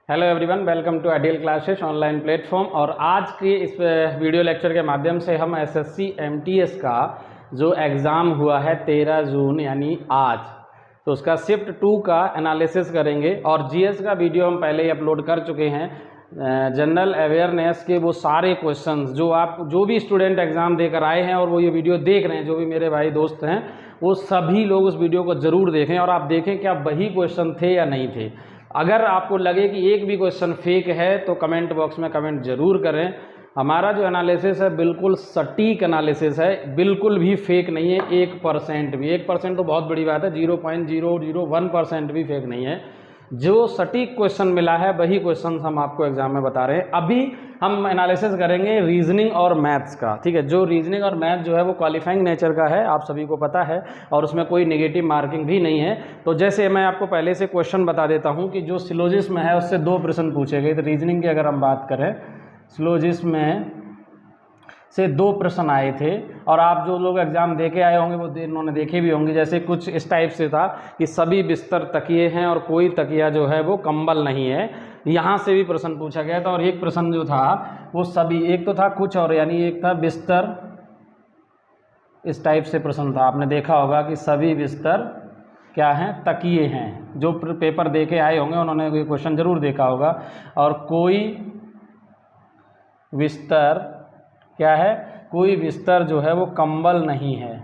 Hello everyone, welcome to ideal classes online platform. और आज के इस वीडियो लेक्चर के माध्यम से हम एसएससी एमटीएस का जो एग्ज़ाम हुआ है 13 जून यानी आज, तो उसका शिफ्ट 2 का एनालिसिस करेंगे। और जीएस का वीडियो हम पहले ही अपलोड कर चुके हैं। जनरल अवेयरनेस के वो सारे क्वेश्चंस जो भी स्टूडेंट एग्ज़ाम देकर आए हैं और वो ये वीडियो देख रहे हैं, जो भी मेरे भाई दोस्त हैं, वो सभी लोग उस वीडियो को ज़रूर देखें और आप देखें क्या वही क्वेश्चन थे या नहीं थे। अगर आपको लगे कि एक भी क्वेश्चन फेक है तो कमेंट बॉक्स में कमेंट जरूर करें। हमारा जो एनालिसिस है बिल्कुल सटीक एनालिसिस है, बिल्कुल भी फेक नहीं है 1% भी। 1% तो बहुत बड़ी बात है, 0.001% भी फेक नहीं है। जो सटीक क्वेश्चन मिला है वही क्वेश्चन हम आपको एग्जाम में बता रहे हैं। अभी हम एनालिसिस करेंगे रीजनिंग और मैथ्स का, ठीक है। जो रीजनिंग और मैथ जो है वो क्वालिफाइंग नेचर का है, आप सभी को पता है, और उसमें कोई नेगेटिव मार्किंग भी नहीं है। तो जैसे मैं आपको पहले से क्वेश्चन बता देता हूं कि जो सिलोजिज्म है उससे 2 प्रश्न पूछे गए। तो रीजनिंग की अगर हम बात करें, सिलोजिज्म में से 2 प्रश्न आए थे और आप जो लोग एग्जाम दे के आए होंगे वो इन्होंने देखे भी होंगे। जैसे कुछ इस टाइप से था कि सभी बिस्तर तकिए हैं और कोई तकिया जो है वो कंबल नहीं है। यहाँ से भी प्रश्न पूछा गया था। और एक प्रश्न जो था वो सभी, एक तो था कुछ और, यानी एक था बिस्तर, इस टाइप से प्रश्न था। आपने देखा होगा कि सभी बिस्तर क्या हैं, तकिए हैं। जो पेपर दे के आए होंगे उन्होंने ये क्वेश्चन जरूर देखा होगा। और कोई बिस्तर क्या है, कोई बिस्तर जो है वो कंबल नहीं है,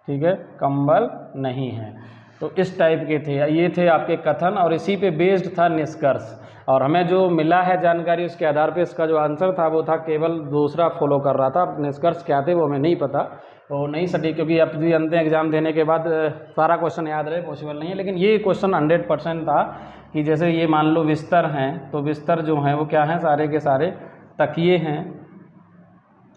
ठीक है, कंबल नहीं है। तो इस टाइप के थे, ये थे आपके कथन और इसी पे बेस्ड था निष्कर्ष। और हमें जो मिला है जानकारी उसके आधार पे इसका जो आंसर था वो था, केवल दूसरा फॉलो कर रहा था। निष्कर्ष क्या थे वो हमें नहीं पता, वो नहीं सटीक, क्योंकि अब भी अंतिम एग्जाम देने के बाद सारा क्वेश्चन याद रहे पॉसिबल नहीं है। लेकिन ये क्वेश्चन 100% था कि जैसे ये मान लो बिस्तर हैं, तो बिस्तर जो हैं वो क्या हैं, सारे के सारे तकिए हैं,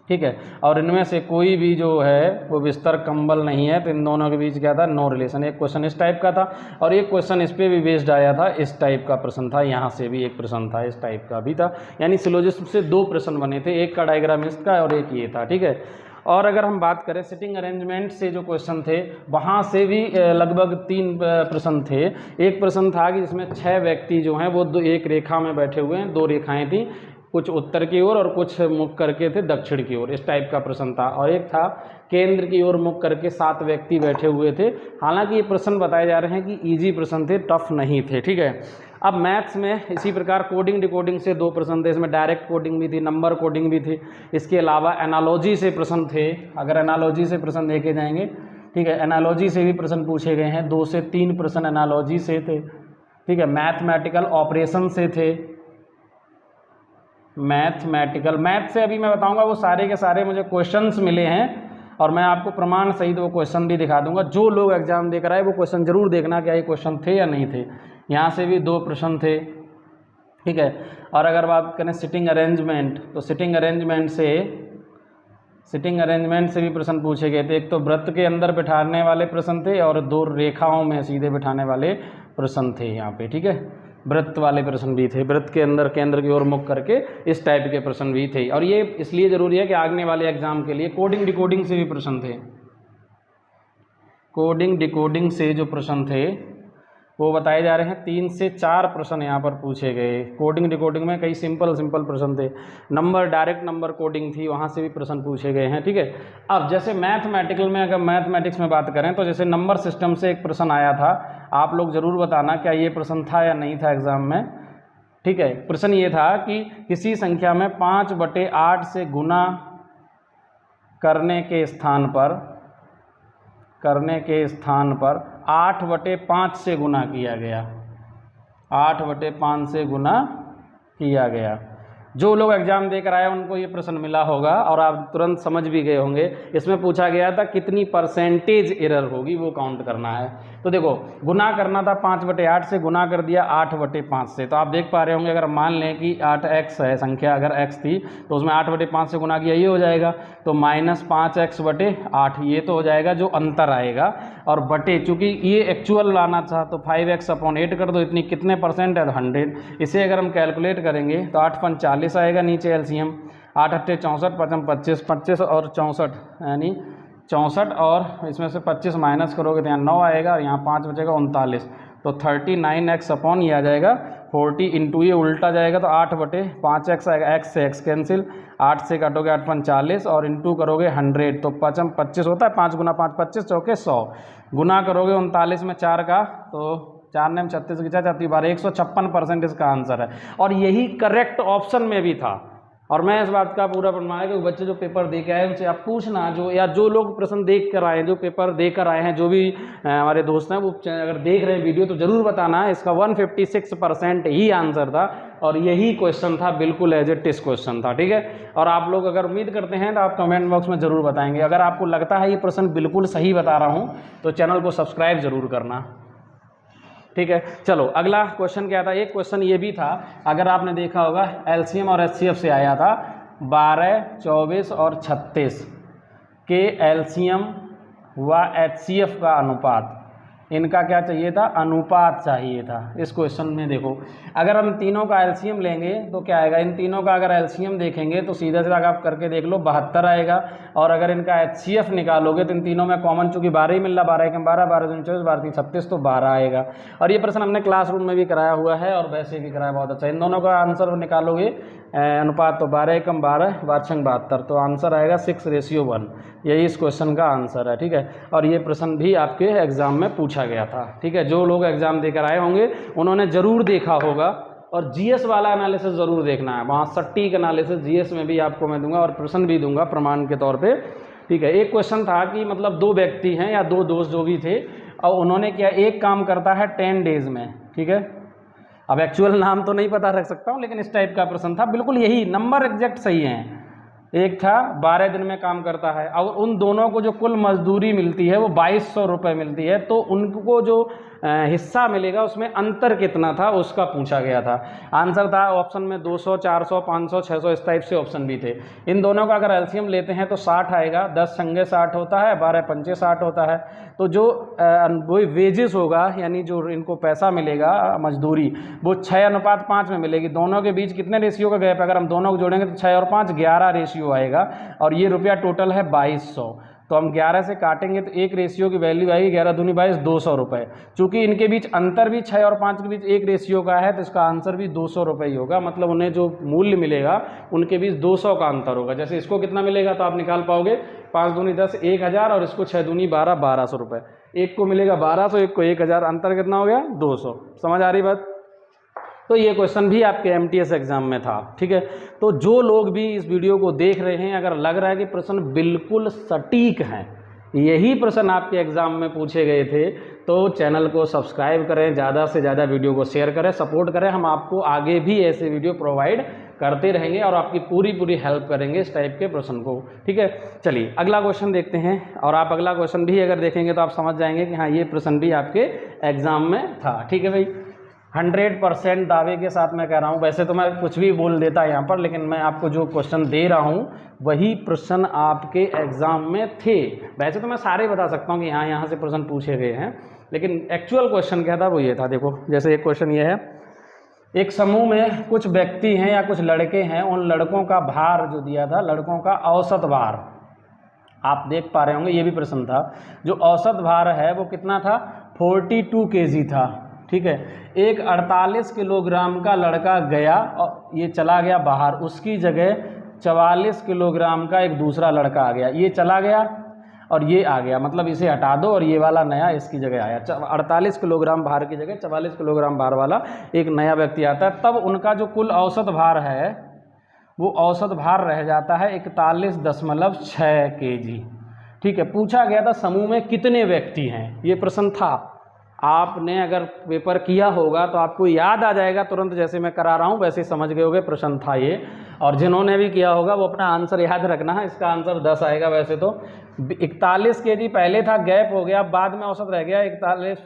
ठीक है। और इनमें से कोई भी जो है वो बिस्तर कंबल नहीं है। तो इन दोनों के बीच क्या था, नो रिलेशन। एक क्वेश्चन इस टाइप का था और एक क्वेश्चन इस पे भी बेस्ड आया था, इस टाइप का प्रश्न था। यहाँ से भी एक प्रश्न था, इस टाइप का भी था। यानी सिलोजिज्म से 2 प्रश्न बने थे, एक का डायग्राम इसका और एक ये था, ठीक है। और अगर हम बात करें सिटिंग अरेंजमेंट से जो क्वेश्चन थे, वहाँ से भी लगभग 3 प्रश्न थे। एक प्रश्न था कि जिसमें 6 व्यक्ति जो हैं वो एक रेखा में बैठे हुए हैं, 2 रेखाएं थी, कुछ उत्तर की ओर और कुछ मुख करके थे दक्षिण की ओर, इस टाइप का प्रश्न था। और एक था केंद्र की ओर मुख करके 7 व्यक्ति बैठे हुए थे। हालांकि ये प्रश्न बताए जा रहे हैं कि इजी प्रश्न थे, टफ नहीं थे, ठीक है। अब मैथ्स में इसी प्रकार कोडिंग डिकोडिंग से 2 प्रश्न थे। इसमें डायरेक्ट कोडिंग भी थी, नंबर कोडिंग भी थी। इसके अलावा एनालॉजी से प्रश्न थे। अगर एनालॉजी से प्रश्न देखे जाएंगे, ठीक है, एनालॉजी से भी प्रश्न पूछे गए हैं। 2 से 3 प्रश्न एनालॉजी से थे, ठीक है। मैथमेटिकल ऑपरेशन से थे, मैथ से अभी मैं बताऊंगा वो सारे के सारे मुझे क्वेश्चंस मिले हैं और मैं आपको प्रमाण सहित वो क्वेश्चन भी दिखा दूंगा। जो लोग एग्जाम देकर आए वो क्वेश्चन जरूर देखना क्या ये क्वेश्चन थे या नहीं थे। यहाँ से भी 2 प्रश्न थे, ठीक है। और अगर बात करें सिटिंग अरेंजमेंट, तो सिटिंग अरेंजमेंट से भी प्रश्न पूछे गए थे। एक तो वृत्त के अंदर बिठाने वाले प्रश्न थे और 2 रेखाओं में सीधे बिठाने वाले प्रश्न थे यहाँ पे, ठीक है। वृत्त वाले प्रश्न भी थे, वृत्त के अंदर केंद्र की ओर मुख करके, इस टाइप के प्रश्न भी थे। और ये इसलिए जरूरी है कि आगने वाले एग्जाम के लिए कोडिंग डिकोडिंग से भी प्रश्न थे। कोडिंग डिकोडिंग से जो प्रश्न थे वो बताए जा रहे हैं 3 से 4 प्रश्न यहाँ पर पूछे गए। कोडिंग डिकोडिंग में कई सिंपल प्रश्न थे। डायरेक्ट नंबर कोडिंग थी, वहाँ से भी प्रश्न पूछे गए हैं, ठीक है। अब जैसे मैथमेटिकल में, अगर मैथमेटिक्स में बात करें तो जैसे नंबर सिस्टम से एक प्रश्न आया था। आप लोग ज़रूर बताना क्या ये प्रश्न था या नहीं था एग्ज़ाम में, ठीक है। प्रश्न ये था कि किसी संख्या में 5/8 से गुना करने के स्थान पर 8/5 से गुना किया गया, 8/5 से गुना किया गया। जो लोग एग्जाम देकर आए उनको ये प्रश्न मिला होगा और आप तुरंत समझ भी गए होंगे। इसमें पूछा गया था कितनी परसेंटेज एरर होगी वो काउंट करना है। तो देखो, गुना करना था, 5/8 से गुना कर दिया 8/5 से। तो आप देख पा रहे होंगे, अगर मान लें कि 8x है संख्या, अगर x थी तो उसमें 8/5 से गुना किया, ये हो जाएगा। तो -5x/8 ये तो हो जाएगा जो अंतर आएगा। और बटे, चूंकि ये एक्चुअल लाना था तो 5x/8 कर दो, इतनी कितने परसेंट है, 100। इसे अगर हम कैलकुलेट करेंगे तो 8×5 आएगा, नीचे एलसीएम 8×8 64, 5×25 25 और 64 यानी 64, और इसमें से 25 माइनस करोगे तो यहाँ 9 आएगा और यहाँ 5 बचेगा 39। तो 39x अपॉन ये आ जाएगा 40 इंटू ये उल्टा जाएगा तो 8/5x आएगा, x से x कैंसिल, 8 से काटोगे 8 × 40 और इंटू करोगे 100 तो 5 25 होता है, 5 × 5 25 चौके 100, गुना करोगे 39 में 4 का तो 4 ने 36 की 4 12 156% इसका आंसर है। और यही करेक्ट ऑप्शन में भी था। और मैं इस बात का पूरा प्रमाण है कि बच्चे जो पेपर दे के आए उनसे आप पूछना, जो लोग प्रश्न देख कर आए हैं, जो पेपर दे कर आए हैं, जो भी हमारे दोस्त हैं वो अगर देख रहे हैं वीडियो तो ज़रूर बताना। इसका 156% ही आंसर था और यही क्वेश्चन था, बिल्कुल एज ए टेस्ट क्वेश्चन था। ठीक है, और आप लोग अगर उम्मीद करते हैं तो आप कमेंट बॉक्स में ज़रूर बताएंगे। अगर आपको लगता है ये प्रश्न बिल्कुल सही बता रहा हूँ तो चैनल को सब्सक्राइब ज़रूर करना। ठीक है, चलो अगला क्वेश्चन क्या था। एक क्वेश्चन ये भी था, अगर आपने देखा होगा एलसीएम और एचसीएफ से आया था 12, 24 और 36 के एलसीएम व एचसीएफ का अनुपात, इनका क्या चाहिए था, अनुपात चाहिए था। इस क्वेश्चन में देखो, अगर हम तीनों का एलसीएम लेंगे तो क्या आएगा, इन तीनों का अगर एलसीएम देखेंगे तो सीधा सीधा आप करके देख लो 72 आएगा। और अगर इनका एचसीएफ निकालोगे तो इन तीनों में कॉमन चूंकि 12 ही मिल रहा, 12 × 12 12 × 24 12 × 36 तो 12 आएगा। और ये प्रश्न हमने क्लासरूम में भी कराया हुआ है और वैसे भी कराया, बहुत अच्छा। इन दोनों का आंसर निकालोगे अनुपात तो 12 × 12 12 × 72 तो आंसर आएगा 6:1। यही इस क्वेश्चन का आंसर है। ठीक है, और ये प्रश्न भी आपके एग्जाम में पूछा गया था। ठीक है, जो लोग एग्जाम देकर आए होंगे उन्होंने ज़रूर देखा होगा। और जीएस वाला एनालिसिस ज़रूर देखना है, वहाँ सटीक एनालिसिस जीएस में भी आपको मैं दूंगा और प्रश्न भी दूंगा प्रमाण के तौर पे। ठीक है, एक क्वेश्चन था कि मतलब 2 व्यक्ति हैं या 2 दोस्त जो भी थे और उन्होंने क्या, एक काम करता है 10 डेज में। ठीक है, अब एक्चुअल नाम तो नहीं पता रख सकता हूँ लेकिन इस टाइप का प्रश्न था, बिल्कुल यही नंबर एग्जैक्ट सही हैं। एक था 12 दिन में काम करता है और उन दोनों को जो कुल मजदूरी मिलती है वो 2200 रुपये मिलती है, तो उनको जो हिस्सा मिलेगा उसमें अंतर कितना था उसका पूछा गया था। आंसर था ऑप्शन में 200, 400, 500, 600 इस टाइप से ऑप्शन भी थे। इन दोनों का अगर एलसीएम लेते हैं तो 60 आएगा, 10 संगे 60 होता है, 12 पंचे 60 होता है। तो जो वो वेजेस होगा यानी जो इनको पैसा मिलेगा मजदूरी वो 6:5 में मिलेगी। दोनों के बीच कितने रेशियो का गैप, अगर हम दोनों को जोड़ेंगे तो 6 और 5 11 रेशियो आएगा और ये रुपया टोटल है 2200। तो हम 11 से काटेंगे तो एक रेशियो की वैल्यू आएगी 11 दूनी 22 200 रुपये। चूँकि इनके बीच अंतर भी 6 और 5 के बीच एक रेशियो का है तो इसका आंसर भी 200 रुपये ही होगा। मतलब उन्हें जो मूल्य मिलेगा उनके बीच 200 का अंतर होगा। जैसे इसको कितना मिलेगा तो आप निकाल पाओगे 5 दूनी 10 1000 और इसको 6 दूनी 12 1200 रुपये। एक को मिलेगा 1200, एक को 1000, अंतर कितना हो गया 200। समझ आ रही बात। तो ये क्वेश्चन भी आपके एमटीएस एग्जाम में था। ठीक है, तो जो लोग भी इस वीडियो को देख रहे हैं अगर लग रहा है कि प्रश्न बिल्कुल सटीक हैं, यही प्रश्न आपके एग्जाम में पूछे गए थे, तो चैनल को सब्सक्राइब करें, ज़्यादा से ज़्यादा वीडियो को शेयर करें, सपोर्ट करें। हम आपको आगे भी ऐसे वीडियो प्रोवाइड करते रहेंगे और आपकी पूरी हेल्प करेंगे इस टाइप के प्रश्न को। ठीक है, चलिए अगला क्वेश्चन देखते हैं। और आप अगला क्वेश्चन भी अगर देखेंगे तो आप समझ जाएंगे कि हाँ ये प्रश्न भी आपके एग्जाम में था। ठीक है भाई, 100% दावे के साथ मैं कह रहा हूँ। वैसे तो मैं कुछ भी बोल देता यहाँ पर, लेकिन मैं आपको जो क्वेश्चन दे रहा हूँ वही प्रश्न आपके एग्ज़ाम में थे। वैसे तो मैं सारे बता सकता हूँ कि हाँ यहाँ से प्रश्न पूछे गए हैं, लेकिन एक्चुअल क्वेश्चन क्या था वो ये था। देखो जैसे एक क्वेश्चन ये है, एक समूह में कुछ व्यक्ति हैं या कुछ लड़के हैं, उन लड़कों का भार जो दिया था, लड़कों का औसत भार आप देख पा रहे होंगे, ये भी प्रश्न था। जो औसत भार है वो कितना था, 42 kg था। ठीक है, एक 48 किलोग्राम का लड़का गया और ये चला गया बाहर, उसकी जगह 44 किलोग्राम का एक दूसरा लड़का आ गया। ये चला गया और ये आ गया, मतलब इसे हटा दो और ये वाला नया इसकी जगह आया। 48 किलोग्राम भार की जगह 44 किलोग्राम भार वाला एक नया व्यक्ति आता है, तब उनका जो कुल औसत भार है वो औसत भार रह जाता है 41.6 kg। ठीक है, पूछा गया था समूह में कितने व्यक्ति हैं, ये प्रश्न था। आपने अगर पेपर किया होगा तो आपको याद आ जाएगा तुरंत, जैसे मैं करा रहा हूँ वैसे समझ गए होगे प्रश्न था ये। और जिन्होंने भी किया होगा वो अपना आंसर याद रखना है, इसका आंसर 10 आएगा। वैसे तो 41 kg पहले था, गैप हो गया, बाद में औसत रह गया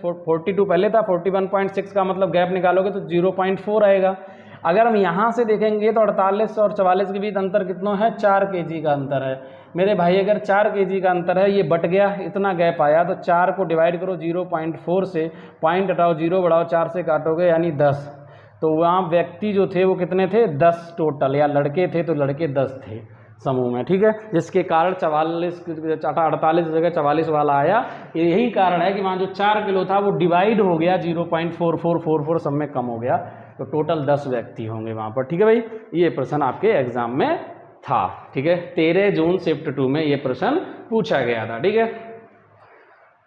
42 पहले था, 41.6 का मतलब गैप निकालोगे तो 0.4 आएगा। अगर हम यहाँ से देखेंगे तो 48 और 44 के बीच अंतर कितना है, 4 kg का अंतर है मेरे भाई। अगर 4 kg का अंतर है, ये बट गया, इतना गैप आया, तो 4 को डिवाइड करो 0.4 से, पॉइंट हटाओ 0 बढ़ाओ 4 से काटोगे यानी 10। तो वहाँ व्यक्ति जो थे वो कितने थे, 10 टोटल, या लड़के थे तो लड़के 10 थे। समूह में, ठीक है, जिसके कारण 48 जगह 44 वाला आया। यही कारण है कि वहाँ जो 4 किलो था वो डिवाइड हो गया, 0.4444 सब में कम हो गया, तो टोटल 10 व्यक्ति होंगे वहाँ पर, ठीक है भाई। ये प्रश्न आपके एग्जाम में था, ठीक है, 13 जून शिफ्ट 2 में ये प्रश्न पूछा गया था, ठीक है।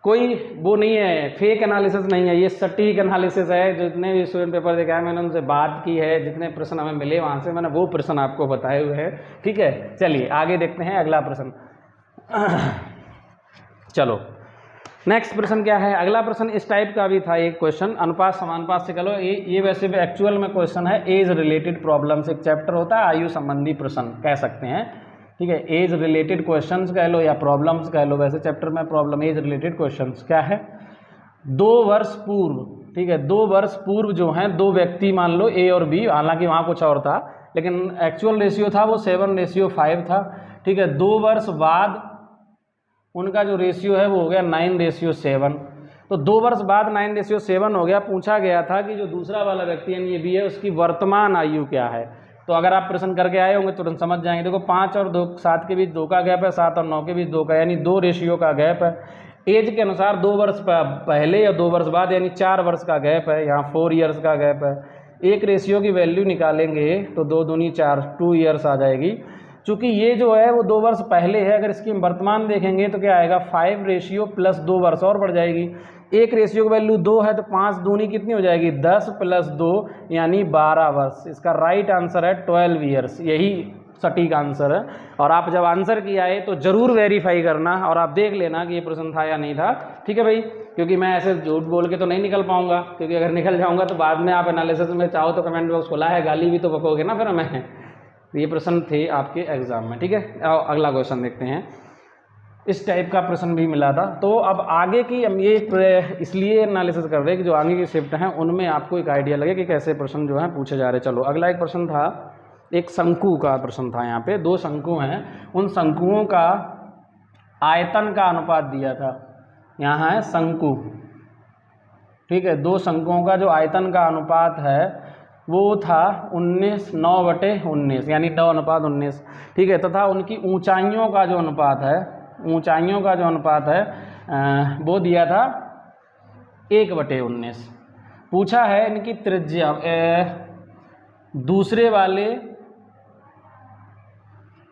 कोई वो नहीं है, फेक एनालिसिस नहीं है, ये सटीक एनालिसिस है। जितने भी स्टूडेंट पेपर देखे हैं मैंने उनसे बात की है, जितने प्रश्न हमें मिले वहाँ से मैंने वो प्रश्न आपको बताए हुए हैं, ठीक है। चलिए आगे देखते हैं अगला प्रश्न। चलो नेक्स्ट प्रश्न क्या है, अगला प्रश्न इस टाइप का भी था एक क्वेश्चन, अनुपात समानुपात से करो। ये वैसे भी एक्चुअल में क्वेश्चन है, एज रिलेटेड प्रॉब्लम्स एक चैप्टर होता है, आयु संबंधी प्रश्न कह सकते हैं, ठीक है। एज रिलेटेड क्वेश्चंस कह लो या प्रॉब्लम्स कह लो, वैसे चैप्टर में प्रॉब्लम एज रिलेटेड क्वेश्चंस क्या है, 2 वर्ष पूर्व, ठीक है, 2 वर्ष पूर्व जो हैं 2 व्यक्ति मान लो ए और बी, हालांकि वहाँ कुछ और था लेकिन एक्चुअल रेशियो था वो 7:5 था, ठीक है। 2 वर्ष बाद उनका जो रेशियो है वो हो गया 9:7। तो 2 वर्ष बाद 9:7 हो गया। पूछा गया था कि जो दूसरा वाला व्यक्ति यानी ये बी है उसकी वर्तमान आयु क्या है। तो अगर आप प्रश्न करके आए होंगे तुरंत समझ जाएंगे। देखो 5 और 7 के बीच 2 का गैप है, 7 और 9 के बीच 2 का, यानी 2 रेशियो का गैप है। एज के अनुसार 2 वर्ष पहले या 2 वर्ष बाद यानी 4 वर्ष का गैप है, यहाँ 4 ईयर्स का गैप है। एक रेशियो की वैल्यू निकालेंगे तो 2 दूनी 4, 2 ईयर्स आ जाएगी। चूँकि ये जो है वो 2 वर्ष पहले है, अगर इसकी वर्तमान देखेंगे तो क्या आएगा 5 रेशियो प्लस 2 वर्ष और बढ़ जाएगी। एक रेशियो की वैल्यू 2 है तो 5 दूनी कितनी हो जाएगी 10 प्लस 2 यानी 12 वर्ष। इसका राइट आंसर है 12 ईयर्स, यही सटीक आंसर है। और आप जब आंसर किया है तो ज़रूर वेरीफाई करना और आप देख लेना कि ये प्रश्न था या नहीं था, ठीक है भाई। क्योंकि मैं ऐसे झूठ बोल के तो नहीं निकल पाऊंगा, क्योंकि अगर निकल जाऊंगा तो बाद में आप एनालिसिस में चाहो तो कमेंट बॉक्स खोला है, गाली भी तो बकोगे ना फिर हमें। ये प्रश्न थे आपके एग्जाम में, ठीक है। अगला क्वेश्चन देखते हैं। इस टाइप का प्रश्न भी मिला था। तो अब आगे की हम ये इसलिए एनालिसिस कर रहे हैं कि जो आगे की शिफ्ट हैं उनमें आपको एक आइडिया लगे कि कैसे प्रश्न जो हैं पूछे जा रहे। चलो अगला एक प्रश्न था, एक शंकु का प्रश्न था। यहाँ पे 2 शंकु हैं, उन शंकुओं का आयतन का अनुपात दिया था। यहाँ है शंकु, ठीक है। 2 शंकुओं का जो आयतन का अनुपात है वो था 9/19 यानी 9:19, ठीक है। तथा उनकी ऊंचाइयों का जो अनुपात है, ऊंचाइयों का जो अनुपात है वो दिया था 1/19। पूछा है इनकी त्रिज्या, दूसरे वाले,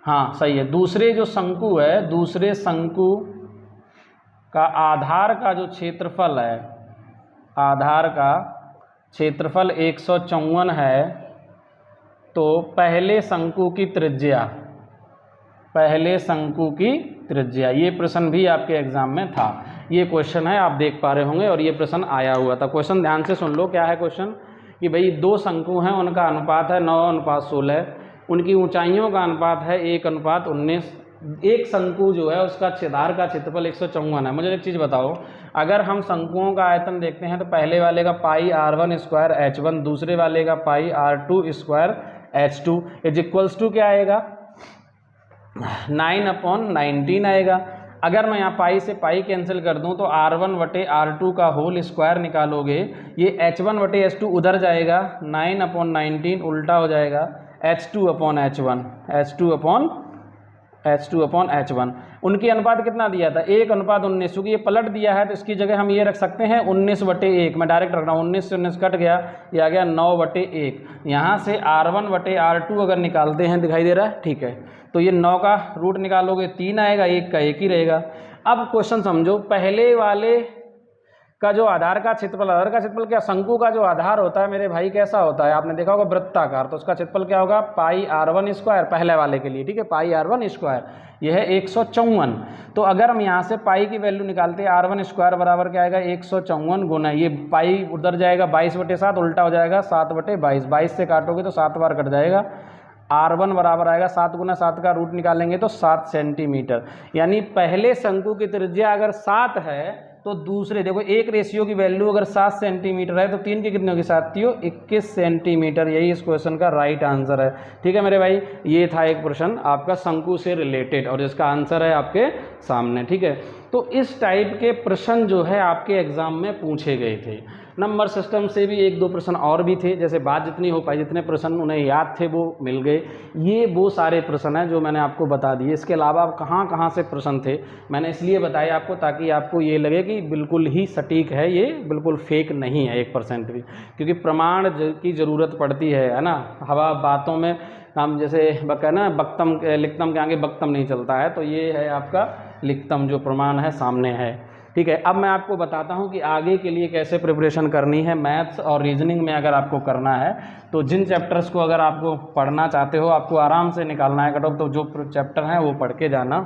हाँ सही है, दूसरे जो शंकु है, दूसरे शंकु का आधार का जो क्षेत्रफल है, आधार का क्षेत्रफल 154 है। तो पहले शंकु की त्रिज्या, पहले शंकु की त्रिज्या, ये प्रश्न भी आपके एग्जाम में था। ये क्वेश्चन है, आप देख पा रहे होंगे, और ये प्रश्न आया हुआ था। क्वेश्चन ध्यान से सुन लो, क्या है क्वेश्चन कि भाई 2 शंकु हैं, उनका अनुपात है 9:16, उनकी ऊंचाइयों का अनुपात है 1:19। एक शंकु जो है उसका आधार का क्षेत्रफल 154 है। मुझे एक चीज़ बताओ, अगर हम शंकुओं का आयतन देखते हैं तो पहले वाले का πr1² h1, दूसरे वाले का πr2² h2 is equals to क्या आएगा 9/19 आएगा। अगर मैं यहाँ पाई से पाई कैंसिल कर दूँ तो r1/r2 का होल स्क्वायर निकालोगे, ये h1/h2 उधर जाएगा, 9/19 उल्टा हो जाएगा h2/h1, h2/h1। उनकी अनुपात कितना दिया था 1:19, क्योंकि ये पलट दिया है तो इसकी जगह हम ये रख सकते हैं 19/1। मैं डायरेक्ट रख रहा हूँ, 19 से 19 कट गया, ये आ गया 9/1। यहाँ से r1/r2 अगर निकालते हैं, दिखाई दे रहा है, ठीक है। तो ये 9 का रूट निकालोगे 3 आएगा, 1 का 1 ही रहेगा। अब क्वेश्चन समझो, पहले वाले का जो आधार का क्षेत्रफल, आधार का क्षेत्रफल क्या, शंकु का जो आधार होता है मेरे भाई कैसा होता है, आपने देखा होगा वृत्ताकार, तो उसका क्षेत्रफल क्या होगा πr1² पहले वाले के लिए, ठीक है, πr1², यह है 154। तो अगर हम यहाँ से पाई की वैल्यू निकालते हैं, r1² बराबर क्या आएगा 154 गुना, ये पाई उधर जाएगा 22/7 उल्टा हो जाएगा 7/22, 22 से काटोगे तो 7 बार कट जाएगा। r1 बराबर आएगा 7 गुना 7 का रूट निकालेंगे तो 7 सेंटीमीटर। यानी पहले शंकु की त्रिज्या अगर 7 है तो दूसरे, देखो एक रेशियो की वैल्यू अगर 7 सेंटीमीटर है तो 3 की कितनी होगी साथियों 21 सेंटीमीटर। यही इस क्वेश्चन का राइट आंसर है, ठीक है मेरे भाई। ये था एक प्रश्न आपका शंकु से रिलेटेड और जिसका आंसर है आपके सामने, ठीक है। तो इस टाइप के प्रश्न जो है आपके एग्जाम में पूछे गए थे। नंबर सिस्टम से भी 1-2 प्रश्न और भी थे, जैसे बात जितनी हो पाई, जितने प्रश्न उन्हें याद थे वो मिल गए। ये वो सारे प्रश्न हैं जो मैंने आपको बता दिए। इसके अलावा कहाँ कहाँ से प्रश्न थे मैंने इसलिए बताया आपको, ताकि आपको ये लगे कि बिल्कुल ही सटीक है, ये बिल्कुल फेक नहीं है 1% भी, क्योंकि प्रमाण की ज़रूरत पड़ती है ना। हवा बातों में हम जैसे कहना बक्तम लिखतम के आगे बक्तम नहीं चलता है, तो ये है आपका लिखतम जो प्रमाण है सामने है। ठीक है, अब मैं आपको बताता हूँ कि आगे के लिए कैसे प्रिपरेशन करनी है। मैथ्स और रीजनिंग में अगर आपको करना है तो जिन चैप्टर्स को अगर आपको पढ़ना चाहते हो, आपको आराम से निकालना है कट ऑफ, तो जो चैप्टर हैं वो पढ़ के जाना।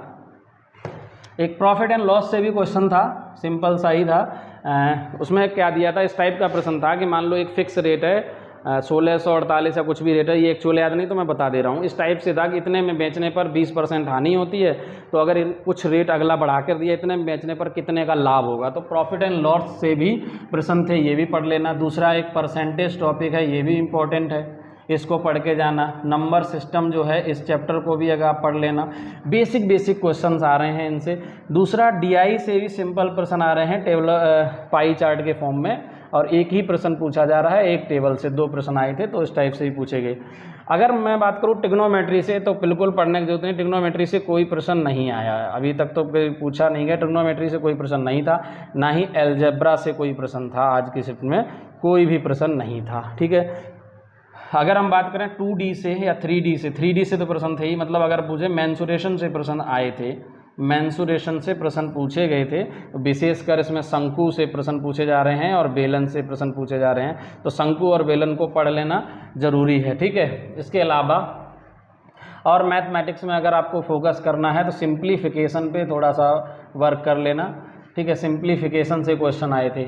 एक प्रॉफिट एंड लॉस से भी क्वेश्चन था, सिंपल सा ही था। उसमें क्या दिया था, इस टाइप का प्रश्न था कि मान लो एक फिक्स रेट है 1648 या कुछ भी रेट है, ये एक्चुअल याद नहीं तो मैं बता दे रहा हूँ। इस टाइप से था कि इतने में बेचने पर 20% हानि होती है, तो अगर कुछ रेट अगला बढ़ा कर दिया, इतने में बेचने पर कितने का लाभ होगा। तो प्रॉफिट एंड लॉस से भी प्रश्न थे, ये भी पढ़ लेना। दूसरा एक परसेंटेज टॉपिक है, ये भी इम्पोर्टेंट है, इसको पढ़ के जाना। नंबर सिस्टम जो है इस चैप्टर को भी अगर आप पढ़ लेना, बेसिक क्वेश्चंस आ रहे हैं इनसे। दूसरा डीआई से भी सिंपल प्रश्न आ रहे हैं टेबल पाई चार्ट के फॉर्म में, और एक ही प्रश्न पूछा जा रहा है, एक टेबल से 2 प्रश्न आए थे, तो इस टाइप से ही पूछे गए। अगर मैं बात करूँ ट्रिग्नोमेट्री से, तो बिल्कुल पढ़ने की जरूरत नहीं, ट्रिग्नोमेट्री से कोई प्रश्न नहीं आया है अभी तक, तो पूछा नहीं गया। ट्रिग्नोमेट्री से कोई प्रश्न नहीं था, ना ही एल्जेब्रा से कोई प्रश्न था। आज की शिफ्ट में कोई भी प्रश्न नहीं था। ठीक है, अगर हम बात करें 2D से या 3D से, 3D से तो प्रश्न थे ही, मतलब अगर पूछे मेंसुरेशन से प्रश्न आए थे, मेंसुरेशन से प्रश्न पूछे गए थे, तो विशेषकर इसमें शंकु से प्रश्न पूछे जा रहे हैं और बेलन से प्रश्न पूछे जा रहे हैं, तो शंकु और बेलन को पढ़ लेना जरूरी है। ठीक है, इसके अलावा और मैथमेटिक्स में अगर आपको फोकस करना है तो सिंप्लीफिकेशन पे थोड़ा सा वर्क कर लेना। ठीक है, सिंप्लीफिकेशन से क्वेश्चन आए थे।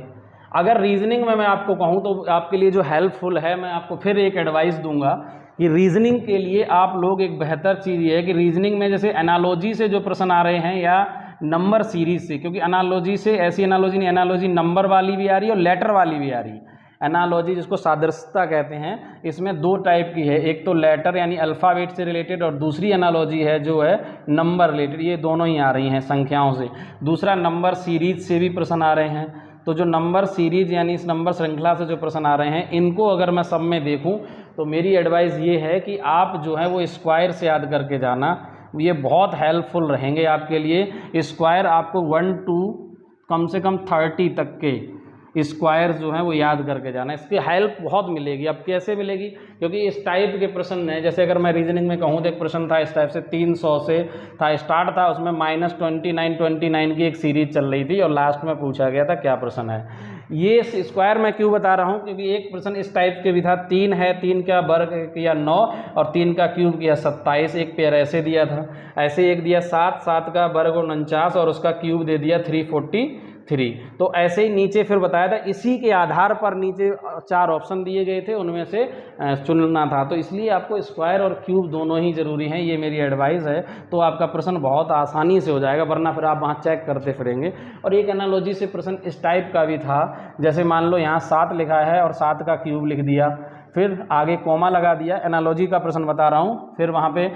अगर रीजनिंग में मैं आपको कहूँ तो आपके लिए जो हेल्पफुल है, मैं आपको फिर एक एडवाइस दूंगा कि रीजनिंग के लिए आप लोग एक बेहतर चीज़ ये है कि रीजनिंग में जैसे एनालॉजी से जो प्रश्न आ रहे हैं या नंबर सीरीज से, क्योंकि एनालॉजी से ऐसी एनालॉजी नहीं, एनालॉजी नंबर वाली भी आ रही है और लेटर वाली भी आ रही है। एनालॉजी जिसको सादृश्यता कहते हैं, इसमें 2 टाइप की है, एक तो लेटर यानी अल्फ़ाबेट से रिलेटेड, और दूसरी एनालॉजी है जो है नंबर रिलेटेड। ये दोनों ही आ रही हैं संख्याओं से। दूसरा नंबर सीरीज से भी प्रश्न आ रहे हैं, तो जो नंबर सीरीज यानी इस नंबर श्रृंखला से जो प्रश्न आ रहे हैं, इनको अगर मैं सब में देखूं तो मेरी एडवाइस ये है कि आप जो है वो स्क्वायर से याद करके जाना, ये बहुत हेल्पफुल रहेंगे आपके लिए। स्क्वायर आपको 1 to कम से कम 30 तक के स्क्वायर जो है वो याद करके जाना, इसकी हेल्प बहुत मिलेगी। अब कैसे मिलेगी, क्योंकि इस टाइप के प्रश्न है, जैसे अगर मैं रीजनिंग में कहूँ तो एक प्रश्न था इस टाइप से 300 से था, स्टार्ट था, उसमें -29 की एक सीरीज चल रही थी और लास्ट में पूछा गया था क्या प्रश्न है। ये स्क्वायर मैं क्यों बता रहा हूँ, क्योंकि एक प्रश्न इस टाइप के भी था, 3 है, 3 का वर्ग किया 9 और 3 का क्यूब किया 27, एक पेयर ऐसे दिया था। ऐसे एक दिया 7 का वर्ग 49 और उसका क्यूब दे दिया 343। तो ऐसे ही नीचे फिर बताया था, इसी के आधार पर नीचे 4 ऑप्शन दिए गए थे, उनमें से चुनना था। तो इसलिए आपको स्क्वायर और क्यूब दोनों ही ज़रूरी हैं, ये मेरी एडवाइस है। तो आपका प्रश्न बहुत आसानी से हो जाएगा, वरना फिर आप वहाँ चेक करते फिरेंगे। और एक एनालॉजी से प्रश्न इस टाइप का भी था, जैसे मान लो यहाँ 7 लिखा है और 7 का क्यूब लिख दिया, फिर आगे कोमा लगा दिया, एनालॉजी का प्रश्न बता रहा हूँ, फिर वहाँ पे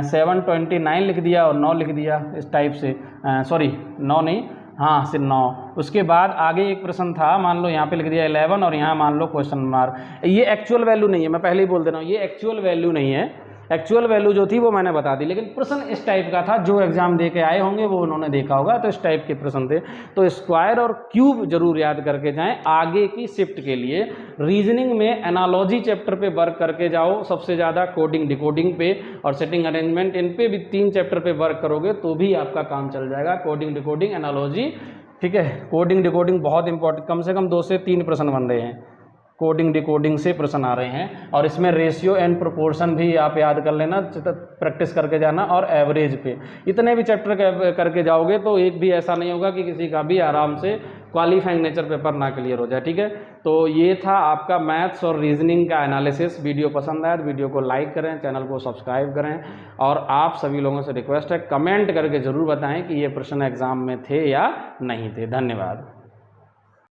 729 लिख दिया और 9 लिख दिया, इस टाइप से, सॉरी 9 नहीं, हाँ सिर्फ 9। उसके बाद आगे एक प्रश्न था, मान लो यहाँ पे लिख दिया 11 और यहाँ मान लो क्वेश्चन मार्क। ये एक्चुअल वैल्यू नहीं है, मैं पहले ही बोल दे रहा हूँ, ये एक्चुअल वैल्यू नहीं है। एक्चुअल वैल्यू जो थी वो मैंने बता दी, लेकिन प्रश्न इस टाइप का था, जो एग्जाम दे के आए होंगे वो उन्होंने देखा होगा, तो इस टाइप के प्रश्न थे। तो स्क्वायर और क्यूब जरूर याद करके जाएं आगे की शिफ्ट के लिए। रीजनिंग में एनालॉजी चैप्टर पे वर्क करके जाओ सबसे ज़्यादा, कोडिंग डिकोडिंग पे और सेटिंग अरेंजमेंट, इन पे भी 3 चैप्टर पे वर्क करोगे तो भी आपका काम चल जाएगा। कोडिंग डिकोडिंग एनालॉजी, ठीक है, कोडिंग डिकोडिंग बहुत इंपॉर्टेंट, कम से कम 2 से 3 प्रश्न बन रहे हैं, कोडिंग डिकोडिंग से प्रश्न आ रहे हैं। और इसमें रेशियो एंड प्रोपोर्शन भी आप याद कर लेना, प्रैक्टिस करके जाना, और एवरेज पे इतने भी चैप्टर करके जाओगे तो एक भी ऐसा नहीं होगा कि किसी का भी आराम से क्वालिफाइंग नेचर पेपर ना क्लियर हो जाए। ठीक है, तो ये था आपका मैथ्स और रीजनिंग का एनालिसिस। वीडियो पसंद आया तो वीडियो को लाइक करें, चैनल को सब्सक्राइब करें, और आप सभी लोगों से रिक्वेस्ट है कमेंट करके ज़रूर बताएं कि ये प्रश्न एग्जाम में थे या नहीं थे। धन्यवाद।